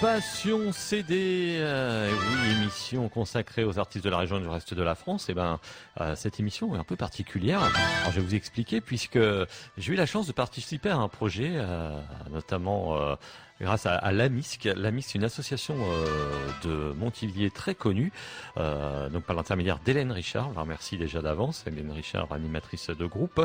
Passion CD, oui, émission consacrée aux artistes de la région et du reste de la France. Et cette émission est un peu particulière. Alors, je vais vous expliquer, puisque j'ai eu la chance de participer à un projet, notamment grâce à l'AMISC. L'AMISC, c'est une association de Montivier très connue, donc par l'intermédiaire d'Hélène Richard. Je la remercie déjà d'avance, Hélène Richard, animatrice de groupe,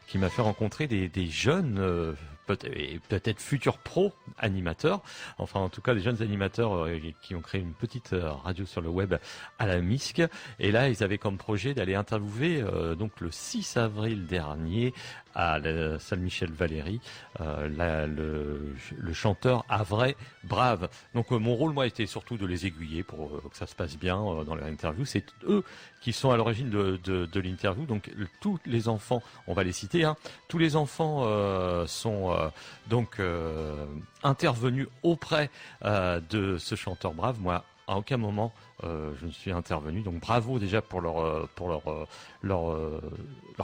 qui m'a fait rencontrer des jeunes, peut-être futurs pros animateurs, enfin en tout cas des jeunes animateurs qui ont créé une petite radio sur le web à la MISC. Et là, ils avaient comme projet d'aller interviewer donc le 6 avril dernier à la salle Michel Valéry, le chanteur Havrais Brave. Donc mon rôle, moi, était surtout de les aiguiller pour que ça se passe bien dans leur interview. C'est eux qui sont à l'origine de l'interview. Donc tous les enfants, on va les citer, hein, tous les enfants sont donc intervenus auprès de ce chanteur Brave. Moi, à aucun moment je ne suis intervenu, donc bravo déjà pour leur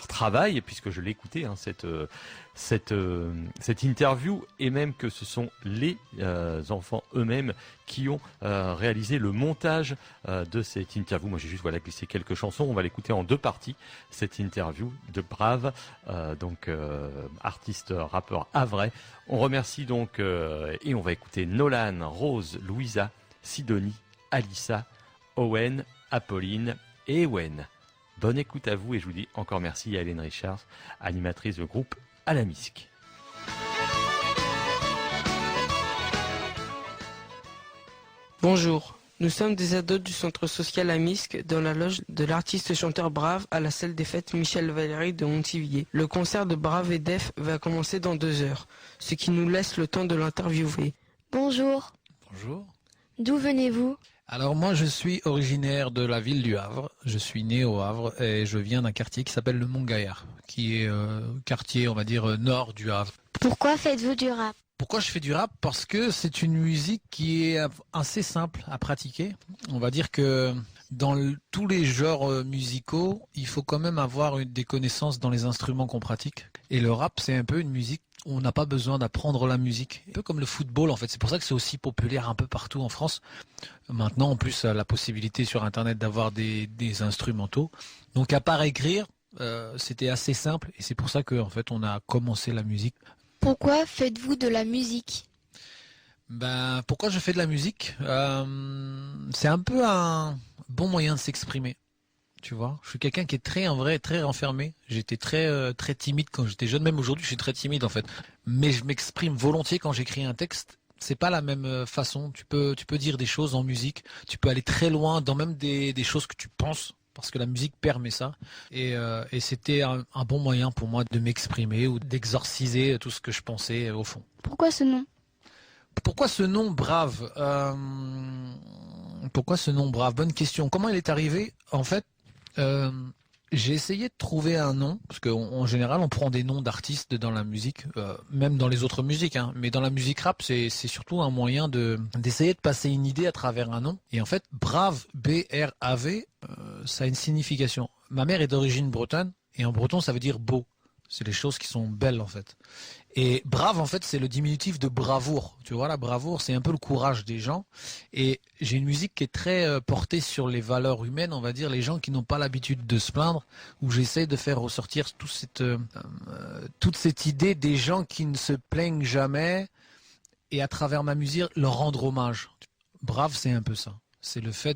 travail, puisque je l'écoutais, hein, cette interview, et même que ce sont les enfants eux-mêmes qui ont réalisé le montage de cette interview. Moi j'ai juste glissé quelques chansons, on va l'écouter en deux parties, cette interview de Brave, artiste rappeur havrais. On remercie donc et on va écouter Nolan, Rose, Louisa, Sidonie, Alissa, Owen, Apolline et Ewen. Bonne écoute à vous, et je vous dis encore merci à Hélène Richard, animatrice de groupe à la MISC. Bonjour, nous sommes des ados du centre social à MISC, dans la loge de l'artiste chanteur Brave à la salle des fêtes Michel Valéry de Montivier. Le concert de Brave et Def va commencer dans 2 heures, ce qui nous laisse le temps de l'interviewer. Bonjour. Bonjour. D'où venez-vous ? Alors moi je suis originaire de la ville du Havre, je suis né au Havre et je viens d'un quartier qui s'appelle le Mont-Gaillard, qui est quartier on va dire nord du Havre. Pourquoi faites-vous du rap ? Pourquoi je fais du rap ? Parce que c'est une musique qui est assez simple à pratiquer. On va dire que dans tous les genres musicaux, il faut quand même avoir des connaissances dans les instruments qu'on pratique. Et le rap, c'est un peu une musique où on n'a pas besoin d'apprendre la musique. Un peu comme le football, en fait. C'est pour ça que c'est aussi populaire un peu partout en France. Maintenant, en plus, la possibilité sur Internet d'avoir des instrumentaux. Donc, à part écrire, c'était assez simple. Et c'est pour ça qu'en fait, on a commencé la musique. Pourquoi faites-vous de la musique ? Pourquoi je fais de la musique ? C'est un peu un bon moyen de s'exprimer. Tu vois, je suis quelqu'un qui est très renfermé. J'étais très timide quand j'étais jeune. Même aujourd'hui, je suis très timide en fait. Mais je m'exprime volontiers quand j'écris un texte. C'est pas la même façon. Tu peux dire des choses en musique. Tu peux aller très loin dans même des choses que tu penses, parce que la musique permet ça. Et c'était un bon moyen pour moi de m'exprimer ou d'exorciser tout ce que je pensais au fond. Pourquoi ce nom ? Pourquoi ce nom Brave ? Pourquoi ce nom Brave ? Bonne question. Comment il est arrivé ? En fait, j'ai essayé de trouver un nom, parce qu'en général on prend des noms d'artistes dans la musique, même dans les autres musiques, hein, mais dans la musique rap c'est surtout un moyen d'essayer de passer une idée à travers un nom. Et en fait Brave, B-R-A-V, ça a une signification. Ma mère est d'origine bretonne, et en breton ça veut dire beau. C'est les choses qui sont belles en fait. Et brave en fait c'est le diminutif de bravoure. Tu vois, la bravoure c'est un peu le courage des gens. Et j'ai une musique qui est très portée sur les valeurs humaines, on va dire, les gens qui n'ont pas l'habitude de se plaindre, où j'essaie de faire ressortir toute cette idée des gens qui ne se plaignent jamais, et à travers ma musique leur rendre hommage. Brave c'est un peu ça. C'est le fait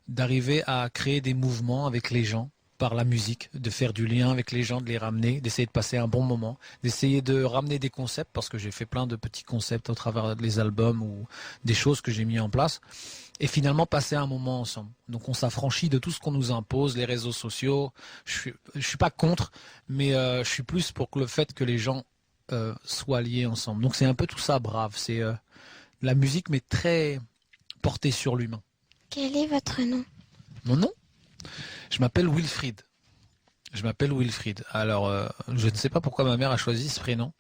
d'arriver à créer des mouvements avec les gens, par la musique, de faire du lien avec les gens, de les ramener, d'essayer de passer un bon moment, d'essayer de ramener des concepts, parce que j'ai fait plein de petits concepts au travers des albums ou des choses que j'ai mis en place, et finalement passer un moment ensemble. Donc on s'affranchit de tout ce qu'on nous impose, les réseaux sociaux. Je suis pas contre, mais je suis plus pour le fait que les gens soient liés ensemble. Donc c'est un peu tout ça, Brave. C'est la musique, mais très portée sur l'humain. Quel est votre nom ? Mon nom ? Je m'appelle Wilfried. Alors, je ne sais pas pourquoi ma mère a choisi ce prénom.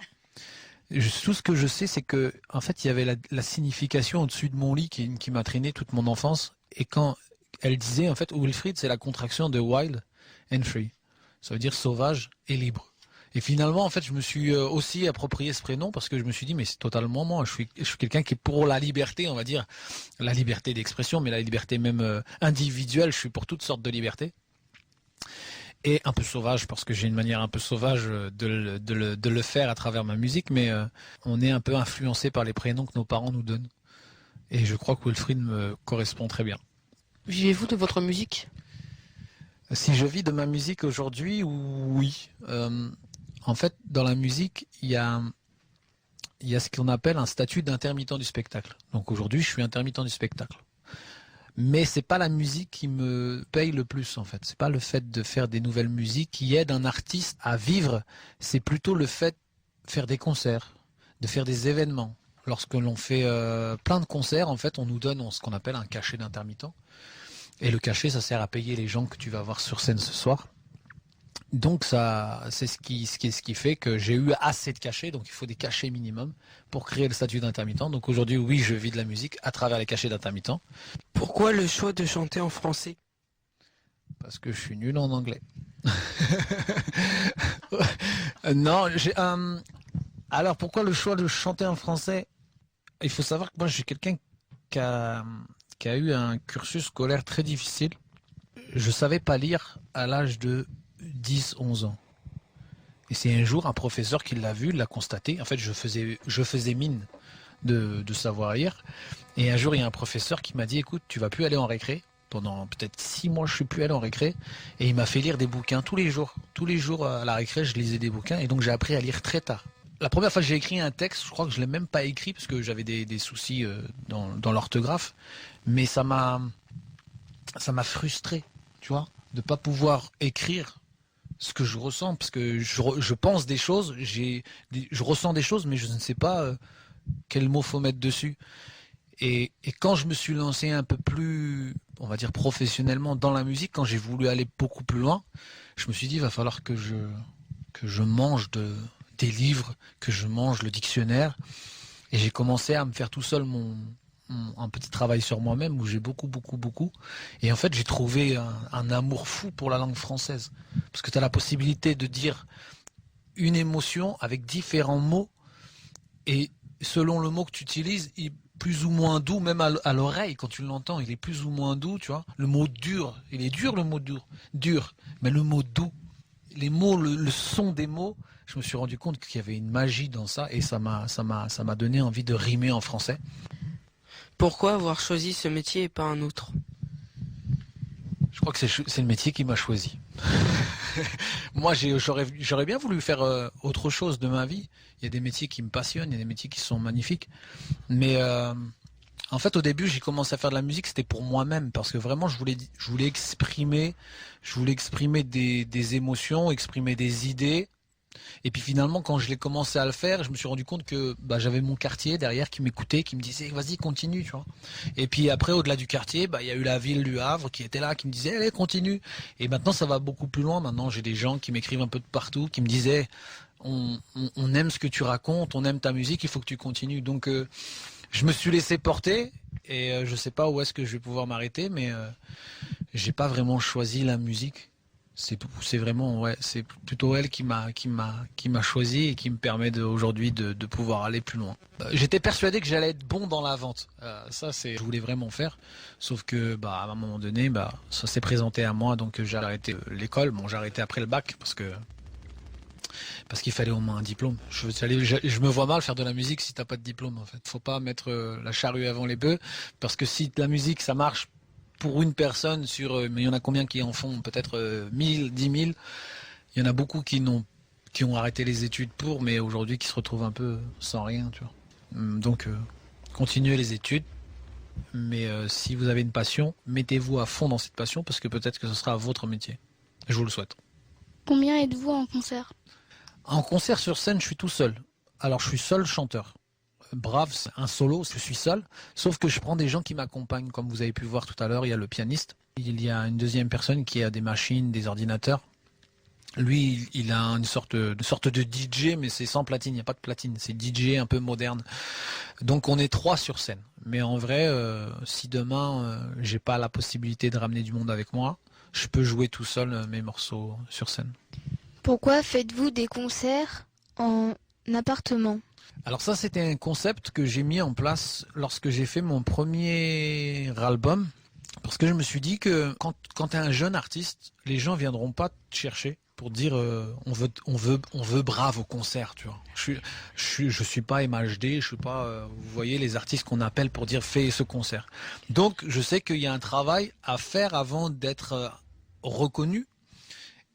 Tout ce que je sais, c'est que, en fait, il y avait la signification au-dessus de mon lit qui m'a traîné toute mon enfance. Et quand elle disait, en fait, Wilfried, c'est la contraction de Wild and Free. Ça veut dire sauvage et libre. Et finalement, en fait, je me suis aussi approprié ce prénom parce que je me suis dit, mais c'est totalement moi. Je suis quelqu'un qui est pour la liberté, on va dire, la liberté d'expression, mais la liberté même individuelle. Je suis pour toutes sortes de libertés. Et un peu sauvage parce que j'ai une manière un peu sauvage de le faire à travers ma musique, mais on est un peu influencé par les prénoms que nos parents nous donnent. Et je crois que Wilfried me correspond très bien. Vivez-vous de votre musique? Si je vis de ma musique aujourd'hui, oui. En fait, dans la musique, il y a ce qu'on appelle un statut d'intermittent du spectacle. Donc aujourd'hui, je suis intermittent du spectacle. Mais c'est pas la musique qui me paye le plus en fait. C'est pas le fait de faire des nouvelles musiques qui aident un artiste à vivre. C'est plutôt le fait de faire des concerts, de faire des événements. Lorsque l'on fait plein de concerts, en fait, on nous donne ce qu'on appelle un cachet d'intermittent. Et le cachet, ça sert à payer les gens que tu vas voir sur scène ce soir. Donc ça, c'est ce qui fait que j'ai eu assez de cachets, donc il faut des cachets minimum pour créer le statut d'intermittent. Donc aujourd'hui, oui, je vis de la musique à travers les cachets d'intermittent. Pourquoi le choix de chanter en français? Parce que je suis nul en anglais. Non, alors pourquoi le choix de chanter en français? Il faut savoir que moi je suis quelqu'un qui a eu un cursus scolaire très difficile. Je savais pas lire à l'âge de 10-11 ans. Et c'est un jour un professeur qui l'a vu, l'a constaté. En fait, je faisais mine de savoir lire. Et un jour, il y a un professeur qui m'a dit, écoute, tu vas plus aller en récré. Pendant peut-être 6 mois, je suis plus allé en récré. Et il m'a fait lire des bouquins tous les jours. Tous les jours à la récré, je lisais des bouquins. Et donc, j'ai appris à lire très tard. La première fois que j'ai écrit un texte, je crois que je l'ai même pas écrit parce que j'avais des soucis dans l'orthographe. Mais ça m'a frustré, tu vois, de pas pouvoir écrire ce que je ressens, parce que je pense des choses, je ressens des choses, mais je ne sais pas quel mot faut mettre dessus. Et quand je me suis lancé un peu plus, on va dire professionnellement dans la musique, quand j'ai voulu aller beaucoup plus loin, je me suis dit, il va falloir que je mange des livres, que je mange le dictionnaire. Et j'ai commencé à me faire tout seul un petit travail sur moi-même où j'ai beaucoup. Et en fait, j'ai trouvé un amour fou pour la langue française. Parce que tu as la possibilité de dire une émotion avec différents mots. Et selon le mot que tu utilises, il est plus ou moins doux, même à l'oreille, quand tu l'entends, il est plus ou moins doux, tu vois. Le mot dur, il est dur le mot dur. Mais le mot doux, les mots, le son des mots, je me suis rendu compte qu'il y avait une magie dans ça. Et ça m'a donné envie de rimer en français. Pourquoi avoir choisi ce métier et pas un autre? Je crois que c'est le métier qui m'a choisi. Moi, j'aurais bien voulu faire autre chose de ma vie. Il y a des métiers qui me passionnent, il y a des métiers qui sont magnifiques. Mais en fait, au début, j'ai commencé à faire de la musique, c'était pour moi-même. Parce que vraiment, je voulais exprimer des émotions, exprimer des idées. Et puis finalement, quand je l'ai commencé à le faire, je me suis rendu compte que j'avais mon quartier derrière qui m'écoutait, qui me disait vas-y continue, tu vois. Et puis après, au-delà du quartier, il y a eu la ville du Havre qui était là, qui me disait allez continue. Et maintenant, ça va beaucoup plus loin. Maintenant, j'ai des gens qui m'écrivent un peu de partout, qui me disaient on aime ce que tu racontes, on aime ta musique, il faut que tu continues. Donc je me suis laissé porter et je sais pas où est-ce que je vais pouvoir m'arrêter, mais j'ai pas vraiment choisi la musique. C'est tout. C'est vraiment, c'est plutôt elle qui m'a choisi et qui me permet aujourd'hui de pouvoir aller plus loin. J'étais persuadé que j'allais être bon dans la vente. Je voulais vraiment faire. Sauf que, à un moment donné, ça s'est présenté à moi, donc j'ai arrêté l'école. Bon, j'ai arrêté après le bac parce qu'il fallait au moins un diplôme. Je me vois mal faire de la musique si t'as pas de diplôme, en fait. Faut pas mettre la charrue avant les bœufs, parce que si la musique, ça marche pour une personne mais il y en a combien qui en font peut-être 1000, 10 000. Il y en a beaucoup qui ont arrêté les études mais aujourd'hui qui se retrouvent un peu sans rien, tu vois. Donc continuez les études, mais si vous avez une passion, mettez-vous à fond dans cette passion parce que peut-être que ce sera votre métier. Je vous le souhaite. Combien êtes-vous en concert? En concert sur scène, je suis tout seul. Alors je suis seul chanteur. Brave, c'est un solo, je suis seul, sauf que je prends des gens qui m'accompagnent, comme vous avez pu voir tout à l'heure, il y a le pianiste, il y a une deuxième personne qui a des machines, des ordinateurs. Lui, il a une sorte de DJ, mais c'est sans platine, il n'y a pas de platine, c'est DJ un peu moderne. Donc on est 3 sur scène. Mais en vrai, si demain, j'ai pas la possibilité de ramener du monde avec moi, je peux jouer tout seul mes morceaux sur scène. Pourquoi faites-vous des concerts en appartement? Alors ça, c'était un concept que j'ai mis en place lorsque j'ai fait mon premier album. Parce que je me suis dit que quand tu es un jeune artiste, les gens viendront pas te chercher pour dire on veut Brave au concert, tu vois. Je suis pas MHD, je suis pas vous voyez les artistes qu'on appelle pour dire fais ce concert. Donc je sais qu'il y a un travail à faire avant d'être reconnu.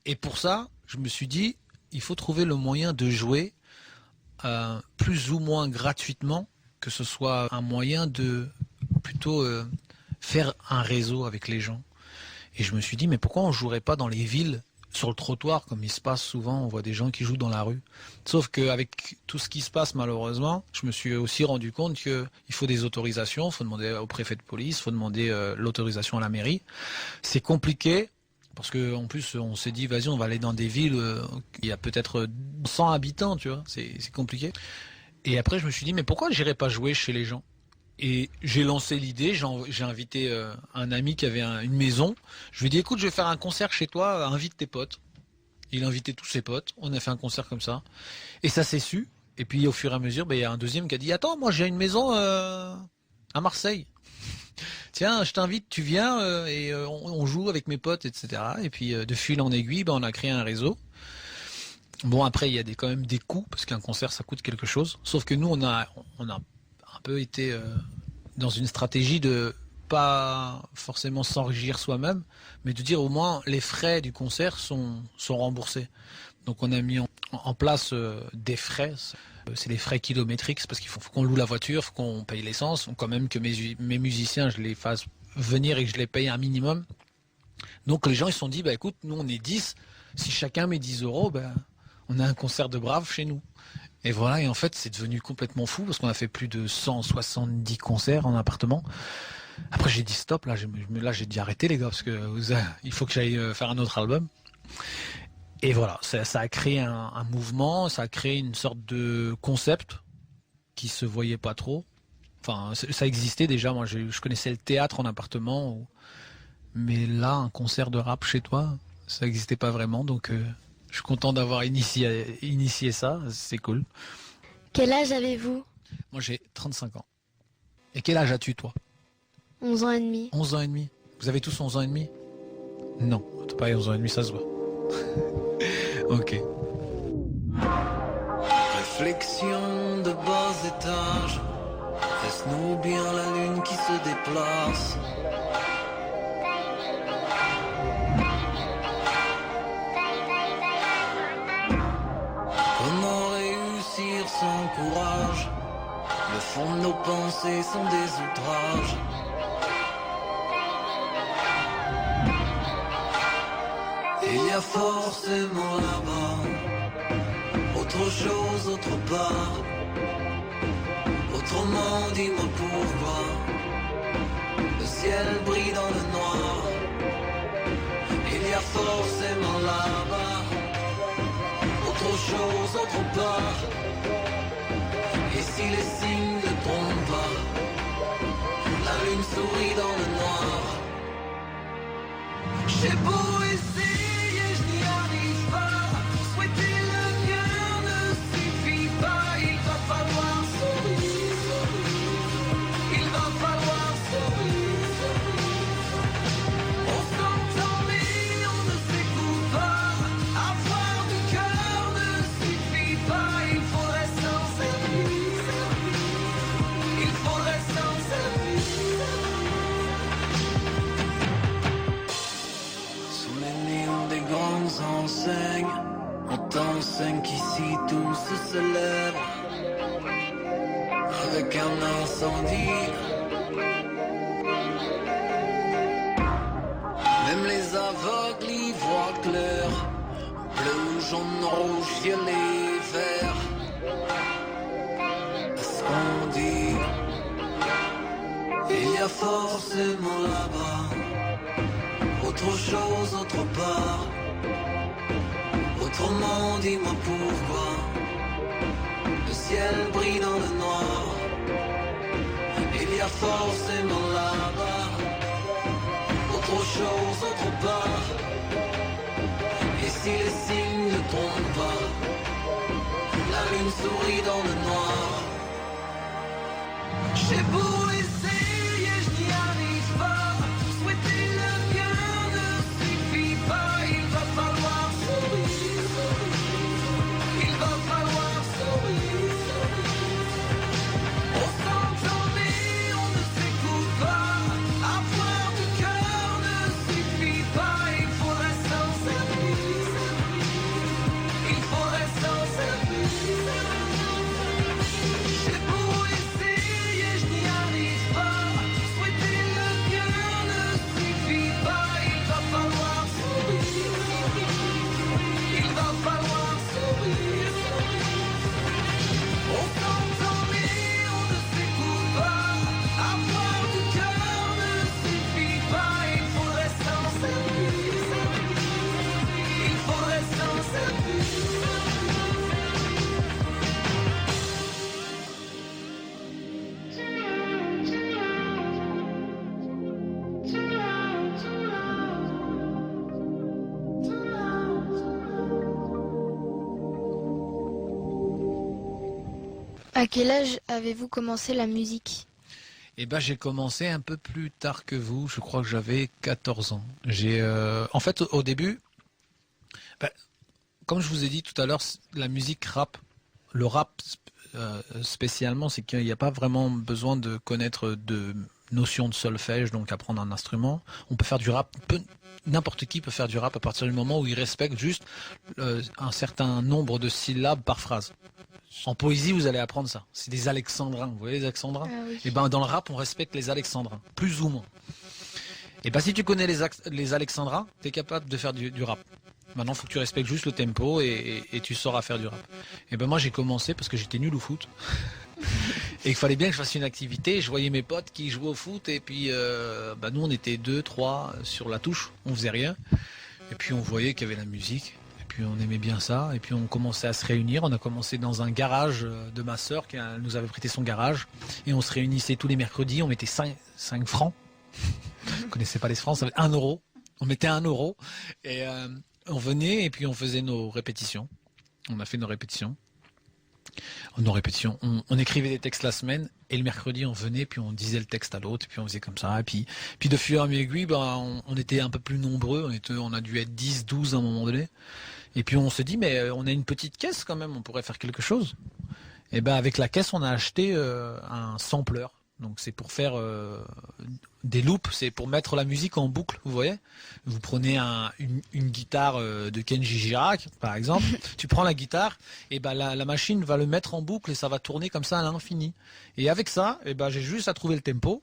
Et pour ça, je me suis dit il faut trouver le moyen de jouer plus ou moins gratuitement, que ce soit un moyen de plutôt faire un réseau avec les gens. Et je me suis dit, mais pourquoi on jouerait pas dans les villes, sur le trottoir, comme il se passe souvent, on voit des gens qui jouent dans la rue. Sauf qu'avec tout ce qui se passe, malheureusement, je me suis aussi rendu compte qu'il faut des autorisations, il faut demander au préfet de police, il faut demander l'autorisation à la mairie. C'est compliqué, parce qu'en plus, on s'est dit, vas-y, on va aller dans des villes où il y a peut-être 100 habitants, tu vois, c'est compliqué. Et après, je me suis dit, mais pourquoi j'irais pas jouer chez les gens ? Et j'ai lancé l'idée, j'ai invité un ami qui avait une maison. Je lui ai dit, écoute, je vais faire un concert chez toi, invite tes potes. Il a invité tous ses potes, on a fait un concert comme ça. Et ça s'est su. Et puis au fur et à mesure, il y a un deuxième qui a dit, attends, moi j'ai une maison à Marseille. Tiens, je t'invite, tu viens et on joue avec mes potes, etc. Et puis de fil en aiguille, on a créé un réseau. Bon, après, il y a quand même des coûts, parce qu'un concert, ça coûte quelque chose. Sauf que nous, on a un peu été dans une stratégie de pas forcément s'enrichir soi-même, mais de dire au moins les frais du concert sont remboursés. Donc on a mis en place des frais, c'est des frais kilométriques, c'est parce qu'il faut qu'on loue la voiture, il faut qu'on paye l'essence, faut quand même que mes musiciens, je les fasse venir et que je les paye un minimum. Donc les gens ils se sont dit, écoute, nous on est 10, si chacun met 10 euros, on a un concert de Brave chez nous. Et voilà, et en fait, c'est devenu complètement fou parce qu'on a fait plus de 170 concerts en appartement. Après, j'ai dit stop, là, j'ai dit arrêtez les gars, parce que il faut que j'aille faire un autre album. Et voilà, ça a créé un mouvement, ça a créé une sorte de concept qui se voyait pas trop. Enfin, ça existait déjà, moi, je connaissais le théâtre en appartement, mais là, un concert de rap chez toi, ça n'existait pas vraiment, donc... Je suis content d'avoir initié ça, c'est cool. Quel âge avez-vous? Moi j'ai 35 ans. Et quel âge as-tu toi? 11 ans et demi. 11 ans et demi. Vous avez tous 11 ans et demi? Non, t'as pas 11 ans et demi, ça se voit. Ok. Réflexion de bas étage. Est-ce-nous bien la lune qui se déplace? Comment réussir sans courage? Le fond de nos pensées sont des outrages. Il y a forcément là-bas autre chose, autre part. Autrement, dis-moi pourquoi le ciel brille dans le noir. Il y a forcément là-bas autre chose, autre part. Et si les signes ne trompent pas, la lune sourit dans le noir. J'ai beau essayer, je n'y arrive pas. Souhaiter le bien ne suffit pas. Il va falloir sourire. Il va falloir sourire. On s'entend mais on ne s'écoute pas. Avoir du cœur ne suffit pas. Il faudrait s'en servir. Il faudrait s'en servir. Sous les néons des grandes enseignes, on t'enseigne qu'ici tout se célèbre. Avec un incendie, même les aveugles y voient clair. Bleu, jaune, rouge, violet, vert. Est-ce qu'on dit? Il y a forcément là-bas autre chose, autre part. Autrement, dis-moi pourquoi le ciel brille dans le noir. Il y a forcément là-bas autre chose, autre part. Et si les signes ne trompent J'ai beau essayer, je n'y arrive pas. Souhaiter le bien ne suffit pas. Il va falloir sourire. Il va falloir sourire. On s'entend mais on ne s'écoute pas. Avoir du cœur ne suffit pas. Il faudrait s'en servir. Il faudrait s'en servir. J'ai beau essayer, je n'y arrive pas. Souhaiter le bien ne suffit pas. Il va falloir sourire. Il va falloir sourire. On s'entend mais on ne s'écoute pas. Avoir du cœur ne suffit pas. Il faudrait s'en servir. Il faudrait s'en servir. À quel âge avez-vous commencé la musique? Eh ben, j'ai commencé un peu plus tard que vous. Je crois que j'avais 14 ans. En fait, au début, ben, comme je vous ai dit tout à l'heure, la musique rap, le rap spécialement, c'est qu'il n'y a pas vraiment besoin de connaître de notion de solfège, donc apprendre un instrument. On peut faire du rap, n'importe qui peut faire du rap à partir du moment où il respecte juste un certain nombre de syllabes par phrase. En poésie, vous allez apprendre ça. C'est des alexandrins. Vous voyez les alexandrins? Ah oui. Et ben dans le rap, on respecte les alexandrins, plus ou moins. Et ben si tu connais les alexandrins, tu es capable de faire du rap. Maintenant, il faut que tu respectes juste le tempo et tu sauras faire du rap. Et ben moi, j'ai commencé parce que j'étais nul au foot. Et il fallait bien que je fasse une activité. Je voyais mes potes qui jouaient au foot et puis nous, on était 2, 3 sur la touche. On faisait rien. Et puis on voyait qu'il y avait la musique. Puis on aimait bien ça, et puis on commençait à se réunir. On a commencé dans un garage de ma sœur qui nous avait prêté son garage, et on se réunissait tous les mercredis. On mettait 5 francs. Vous ne connaissez pas les francs, ça va être 1 euro. On mettait 1 euro, et on venait, et puis on faisait nos répétitions. On a fait nos répétitions. On écrivait des textes la semaine, et le mercredi on venait, puis on disait le texte à l'autre, et puis on faisait comme ça. Et puis de fur et à mesure, on était un peu plus nombreux. On a dû être 10, 12 à un moment donné. Et puis on se dit, mais on a une petite caisse quand même, on pourrait faire quelque chose. Et ben avec la caisse, on a acheté un sampler. Donc c'est pour faire des loops, c'est pour mettre la musique en boucle, vous voyez. Vous prenez une guitare de Kenji Girac, par exemple. Tu prends la guitare, et ben la machine va le mettre en boucle et ça va tourner comme ça à l'infini. Et avec ça, et ben j'ai juste à trouver le tempo.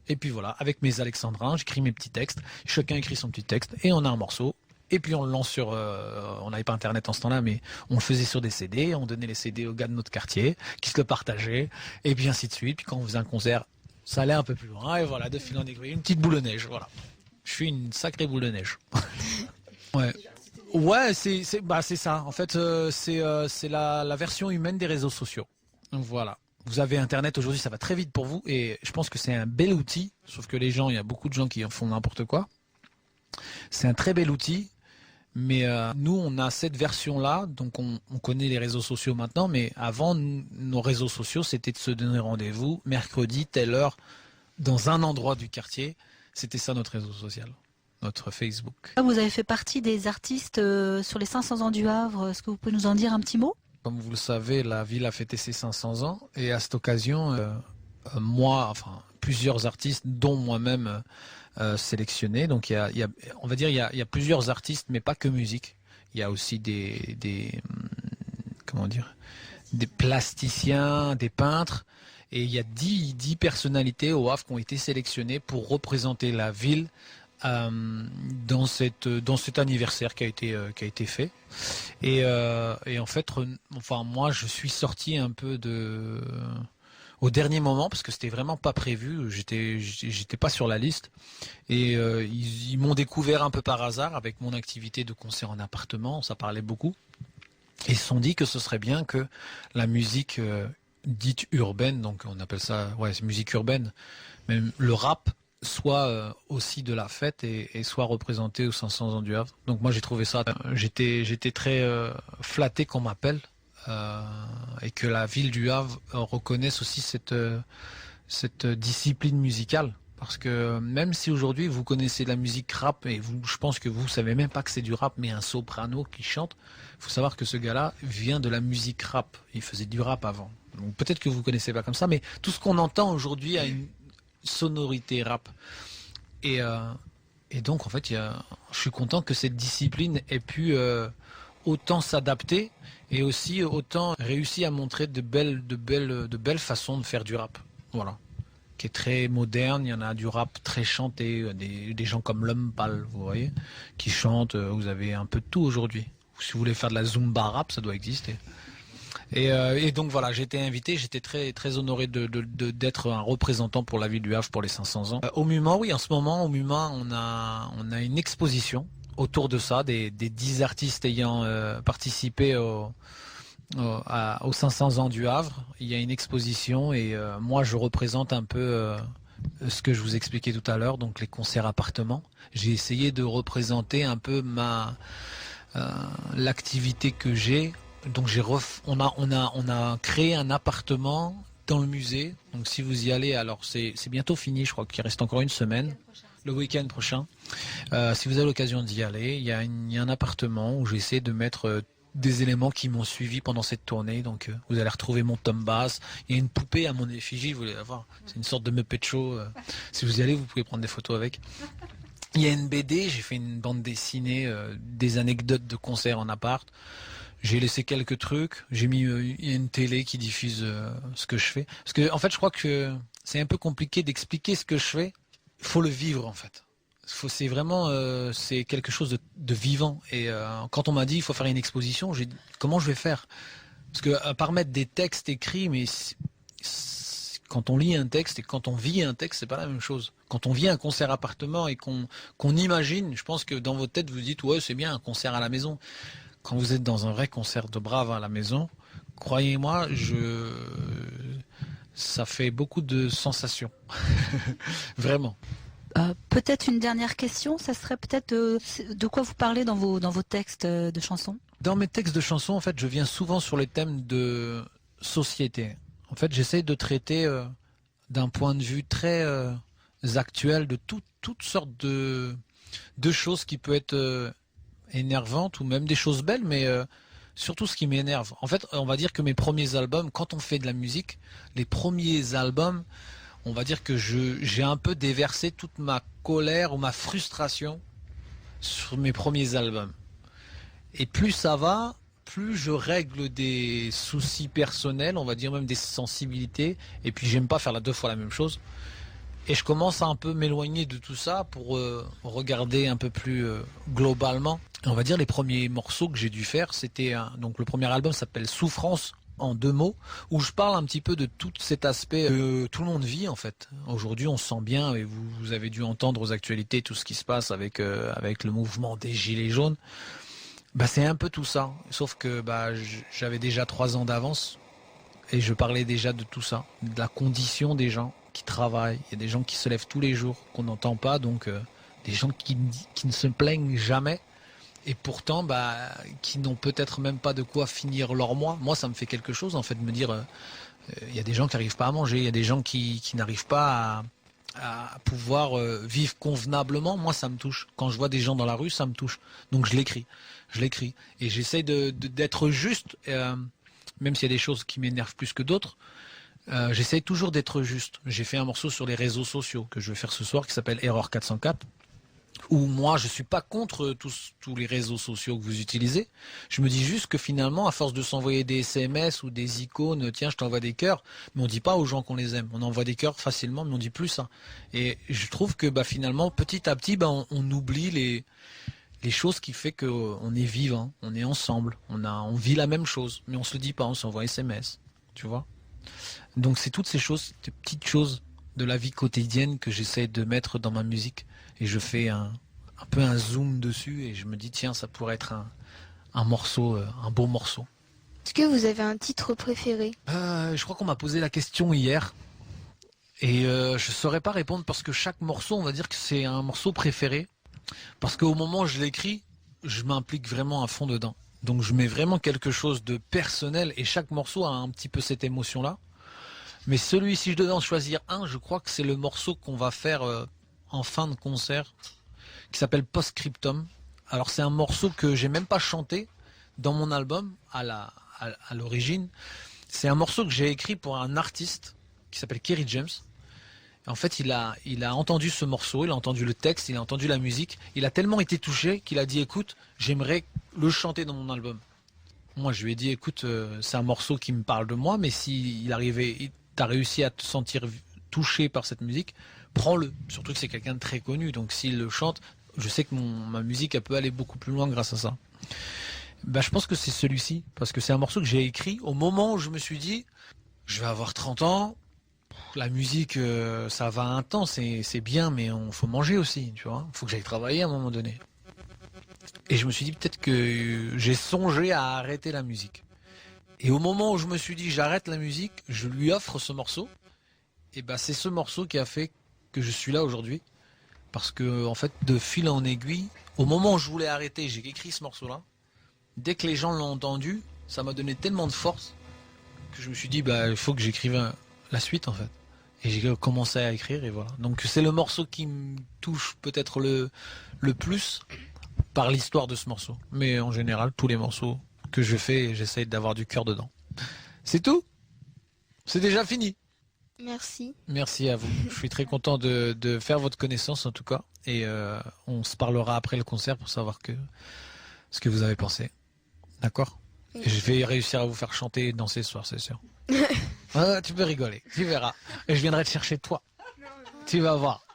Et puis voilà, avec mes alexandrins, j'écris mes petits textes. Chacun écrit son petit texte et on a un morceau. Et puis on le lance sur, on n'avait pas internet en ce temps-là, mais on le faisait sur des CD, on donnait les CD aux gars de notre quartier, qui se le partageaient, et puis ainsi de suite. Puis quand on faisait un concert, ça allait un peu plus loin, et voilà, de fil en aiguille, une petite boule de neige, voilà. Je suis une sacrée boule de neige. Ouais, c'est ça. En fait, c'est la version humaine des réseaux sociaux. Donc voilà. Vous avez Internet aujourd'hui, ça va très vite pour vous, et je pense que c'est un bel outil, sauf que il y a beaucoup de gens qui en font n'importe quoi. C'est un très bel outil. Mais nous, on a cette version-là, donc on connaît les réseaux sociaux maintenant, mais avant, nos réseaux sociaux, c'était de se donner rendez-vous, mercredi, telle heure, dans un endroit du quartier. C'était ça notre réseau social, notre Facebook. Vous avez fait partie des artistes sur les 500 ans du Havre. Est-ce que vous pouvez nous en dire un petit mot? Comme vous le savez, la ville a fêté ses 500 ans, et à cette occasion, plusieurs artistes, dont moi-même, sélectionnés. Donc on va dire il y a plusieurs artistes, mais pas que musique. Il y a aussi des plasticiens, des peintres, et il y a 10 personnalités au Havre qui ont été sélectionnées pour représenter la ville dans cet anniversaire qui a été fait. Et en fait, moi je suis sorti un peu au dernier moment, parce que c'était vraiment pas prévu, j'étais pas sur la liste, et ils m'ont découvert un peu par hasard avec mon activité de concert en appartement, ça parlait beaucoup, et ils se sont dit que ce serait bien que la musique dite urbaine, donc on appelle ça musique urbaine, même le rap soit aussi de la fête et soit représenté aux 500 ans du Havre. Donc moi j'ai trouvé ça, j'étais très flatté qu'on m'appelle et que la ville du Havre reconnaisse aussi cette discipline musicale. Parce que même si aujourd'hui vous connaissez la musique rap et je pense que vous savez même pas que c'est du rap, mais un soprano qui chante, il faut savoir que ce gars-là vient de la musique rap. Il faisait du rap avant. Donc peut-être que vous connaissez pas comme ça, mais tout ce qu'on entend aujourd'hui a une sonorité rap. Et donc en fait, je suis content que cette discipline ait pu autant s'adapter et aussi autant réussi à montrer de belles façons de faire du rap. Voilà. Qui est très moderne, il y en a du rap très chanté, des gens comme L'Homme Pâle, vous voyez, qui chantent, vous avez un peu de tout aujourd'hui. Si vous voulez faire de la Zumba rap, ça doit exister. Et donc voilà, j'ai été invité, j'étais très, très honoré d'être un représentant pour la ville du Havre pour les 500 ans. Au MUMA, oui, en ce moment, au MUMA, on a une exposition autour de ça, des 10 artistes ayant participé aux 500 ans du Havre. Il y a une exposition et moi je représente un peu ce que je vous expliquais tout à l'heure, donc les concerts appartements. J'ai essayé de représenter un peu l'activité que j'ai. Donc on a créé un appartement dans le musée. Donc si vous y allez, alors c'est bientôt fini, je crois qu'il reste encore une semaine. Le week-end prochain. Si vous avez l'occasion d'y aller, il y a un appartement où j'essaie de mettre des éléments qui m'ont suivi pendant cette tournée. Donc vous allez retrouver mon tom bass. Il y a une poupée à mon effigie, vous voulez la voir. C'est une sorte de Muppet Show. Si vous y allez, vous pouvez prendre des photos avec. Il y a une BD, j'ai fait une bande dessinée, des anecdotes de concerts en appart. J'ai laissé quelques trucs. J'ai mis une télé qui diffuse ce que je fais. Parce que en fait, je crois que c'est un peu compliqué d'expliquer ce que je fais. Il faut le vivre en fait. C'est vraiment c'est quelque chose de vivant. Et quand on m'a dit il faut faire une exposition, j'ai dit comment je vais faire? Parce que à part mettre des textes écrits, mais quand on lit un texte et quand on vit un texte, c'est pas la même chose. Quand on vit un concert appartement et qu'on imagine, je pense que dans votre tête vous dites ouais c'est bien un concert à la maison. Quand vous êtes dans un vrai concert de Brave à la maison, croyez-moi, ça fait beaucoup de sensations. Vraiment. Peut-être une dernière question, ça serait peut-être de quoi vous parlez dans vos textes de chansons? Dans mes textes de chansons, en fait, je viens souvent sur les thèmes de société. En fait, j'essaie de traiter d'un point de vue très actuel de toutes sortes de choses qui peuvent être énervantes ou même des choses belles, mais surtout ce qui m'énerve. En fait, on va dire que mes premiers albums, quand on fait de la musique, les premiers albums, on va dire que j'ai un peu déversé toute ma colère ou ma frustration sur mes premiers albums. Et plus ça va, plus je règle des soucis personnels, on va dire même des sensibilités, et puis j'aime pas faire deux fois la même chose. Et je commence à un peu m'éloigner de tout ça pour regarder un peu plus globalement. On va dire les premiers morceaux que j'ai dû faire, c'était donc le premier album s'appelle Souffrance en 2 mots, où je parle un petit peu de tout cet aspect que tout le monde vit en fait. Aujourd'hui, on se sent bien et vous avez dû entendre aux actualités tout ce qui se passe avec le mouvement des Gilets jaunes. Bah c'est un peu tout ça, sauf que j'avais déjà 3 ans d'avance et je parlais déjà de tout ça, de la condition des gens qui travaillent. Il y a des gens qui se lèvent tous les jours qu'on n'entend pas, donc des gens qui ne se plaignent jamais et pourtant qui n'ont peut-être même pas de quoi finir leur mois. Moi, ça me fait quelque chose en fait de me dire il y a des gens qui n'arrivent pas à manger, il y a des gens qui n'arrivent pas à pouvoir vivre convenablement. Moi, ça me touche. Quand je vois des gens dans la rue, ça me touche. Donc je l'écris et j'essaie d'être juste, même s'il y a des choses qui m'énervent plus que d'autres. J'essaie toujours d'être juste. J'ai fait un morceau sur les réseaux sociaux que je vais faire ce soir qui s'appelle Erreur 404, où moi je suis pas contre tous les réseaux sociaux que vous utilisez. Je me dis juste que finalement, à force de s'envoyer des SMS ou des icônes, tiens je t'envoie des cœurs, mais on dit pas aux gens qu'on les aime. On envoie des cœurs facilement, mais on dit plus ça. Et je trouve que finalement, petit à petit, on oublie les choses qui fait qu'on est vivant, on est ensemble, on vit la même chose, mais on se le dit pas, on s'envoie SMS, tu vois. Donc c'est toutes ces choses, ces petites choses de la vie quotidienne que j'essaie de mettre dans ma musique et je fais un peu un zoom dessus et je me dis tiens ça pourrait être un morceau, un beau morceau. Est-ce que vous avez un titre préféré? Je crois qu'on m'a posé la question hier et je saurais pas répondre parce que chaque morceau on va dire que c'est un morceau préféré parce qu'au moment où je l'écris je m'implique vraiment à fond dedans. Donc je mets vraiment quelque chose de personnel et chaque morceau a un petit peu cette émotion-là. Mais celui, si je devais en choisir un, je crois que c'est le morceau qu'on va faire en fin de concert, qui s'appelle Postscriptum. Alors c'est un morceau que j'ai même pas chanté dans mon album à l'origine. C'est un morceau que j'ai écrit pour un artiste qui s'appelle Kerry James. En fait, il a entendu ce morceau, il a entendu le texte, il a entendu la musique. Il a tellement été touché qu'il a dit, écoute, j'aimerais le chanter dans mon album. Moi, je lui ai dit, écoute, c'est un morceau qui me parle de moi, mais si t'as réussi à te sentir touché par cette musique, prends-le. Surtout que c'est quelqu'un de très connu, donc s'il le chante, je sais que ma musique, elle peut aller beaucoup plus loin grâce à ça. Bah, je pense que c'est celui-ci, parce que c'est un morceau que j'ai écrit au moment où je me suis dit, je vais avoir 30 ans, la musique, ça va un temps, c'est bien, mais faut manger aussi, tu vois. Faut que j'aille travailler à un moment donné. Et je me suis dit peut-être que j'ai songé à arrêter la musique. Et au moment où je me suis dit j'arrête la musique, je lui offre ce morceau. Et bah c'est ce morceau qui a fait que je suis là aujourd'hui. Parce que en fait, de fil en aiguille, au moment où je voulais arrêter, j'ai écrit ce morceau-là. Dès que les gens l'ont entendu, ça m'a donné tellement de force que je me suis dit bah il faut que j'écrive la suite en fait. Et j'ai commencé à écrire et voilà. Donc c'est le morceau qui me touche peut-être le plus par l'histoire de ce morceau. Mais en général, tous les morceaux que je fais, j'essaye d'avoir du cœur dedans. C'est tout. C'est déjà fini. Merci. Merci à vous. Je suis très content de faire votre connaissance en tout cas. Et on se parlera après le concert pour savoir ce que vous avez pensé. D'accord ? Et je vais réussir à vous faire chanter et danser ce soir, c'est sûr. Ah, tu peux rigoler, tu verras. Et je viendrai te chercher toi. Tu vas voir.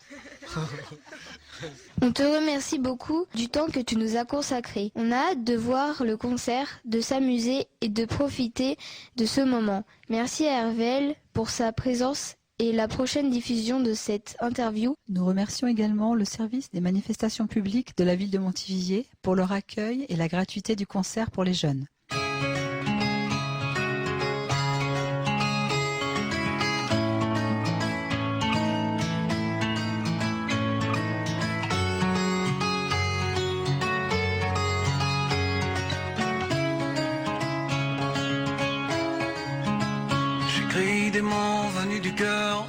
On te remercie beaucoup du temps que tu nous as consacré. On a hâte de voir le concert, de s'amuser et de profiter de ce moment. Merci à Hervel pour sa présence et la prochaine diffusion de cette interview. Nous remercions également le service des manifestations publiques de la ville de Montivilliers pour leur accueil et la gratuité du concert pour les jeunes. J'écris des mots venus du cœur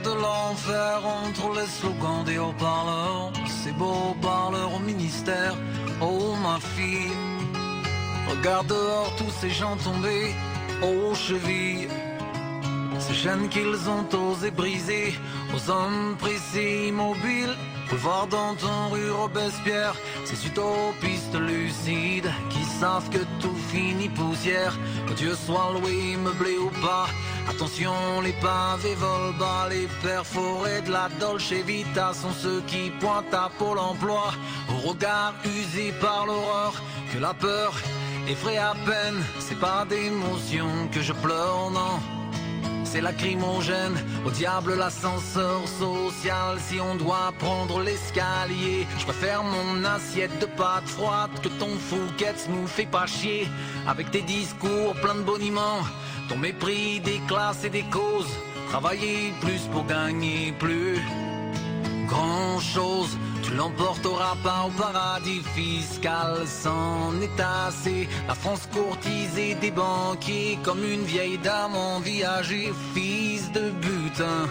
de l'enfer, entre les slogans des haut-parleurs. Ces beaux parleurs au ministère, oh ma fille, regarde dehors tous ces gens tombés aux chevilles. Ces chaînes qu'ils ont osé briser, aux hommes précis, immobiles. Voir dans ton rue Robespierre, ces utopistes lucides qui savent que tout finit poussière. Que Dieu soit loué, meublé ou pas. Attention, les pavés volent bas, les perforés de la Dolce Vita sont ceux qui pointent à Pôle emploi. Au regard usé par l'horreur, que la peur effraie à peine. C'est pas d'émotion que je pleure, non. C'est lacrymogène, au diable l'ascenseur social. Si on doit prendre l'escalier, je préfère mon assiette de pâtes froides que ton Fouquet's nous fait pas chier. Avec tes discours pleins de boniment, ton mépris des classes et des causes. Travailler plus pour gagner plus grand chose. Tu l'emporteras pas au paradis fiscal, c'en est assez. La France courtisée des banquiers, comme une vieille dame en viager, fils de butin.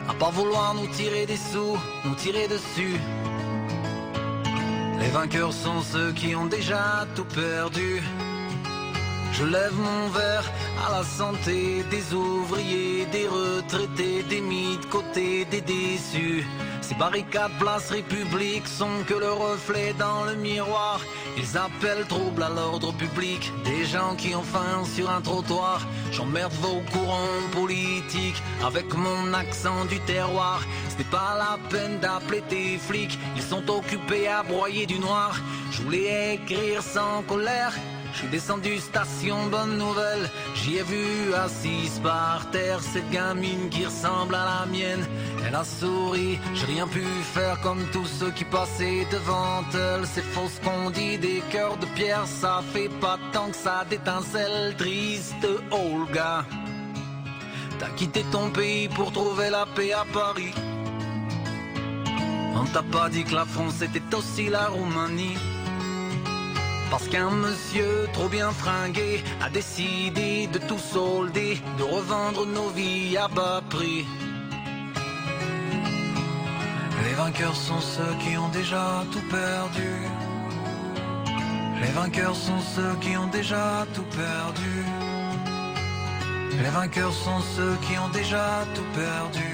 À pas vouloir nous tirer des sous, nous tirer dessus. Les vainqueurs sont ceux qui ont déjà tout perdu. Je lève mon verre à la santé des ouvriers, des retraités, des mis de côté, des déçus. Ces barricades, place République sont que le reflet dans le miroir. Ils appellent trouble à l'ordre public, des gens qui ont faim sur un trottoir. J'emmerde vos courants politiques avec mon accent du terroir. Ce n'est pas la peine d'appeler tes flics, ils sont occupés à broyer du noir. Je voulais écrire sans colère. Je suis descendu station bonne nouvelle, j'y ai vu assise par terre cette gamine qui ressemble à la mienne. Elle a souri, j'ai rien pu faire comme tous ceux qui passaient devant elle. C'est faux ce qu'on dit, des cœurs de pierre, ça fait pas tant que ça d'étincelles. Triste Olga, t'as quitté ton pays pour trouver la paix à Paris. On t'a pas dit que la France était aussi la Roumanie. Parce qu'un monsieur trop bien fringué a décidé de tout solder, de revendre nos vies à bas prix. Les vainqueurs sont ceux qui ont déjà tout perdu. Les vainqueurs sont ceux qui ont déjà tout perdu. Les vainqueurs sont ceux qui ont déjà tout perdu.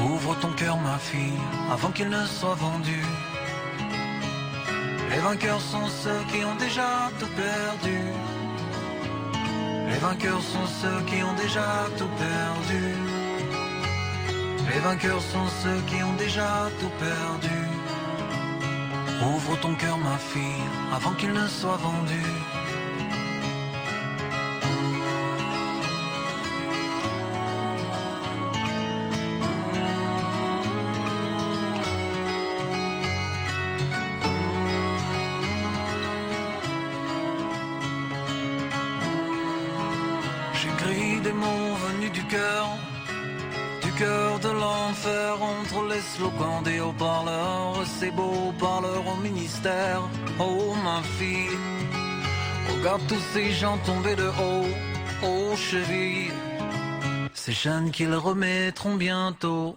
Ouvre ton cœur, ma fille, avant qu'il ne soit vendu. Les vainqueurs sont ceux qui ont déjà tout perdu. Les vainqueurs sont ceux qui ont déjà tout perdu. Les vainqueurs sont ceux qui ont déjà tout perdu. Ouvre ton cœur, ma fille, avant qu'il ne soit vendu. J'écris des mots venus du cœur de l'enfer, entre les slogans des haut-parleurs, ces beaux parleurs au ministère. Oh ma fille, regarde tous ces gens tombés de haut, aux chevilles, ces jeunes qu'ils remettront bientôt.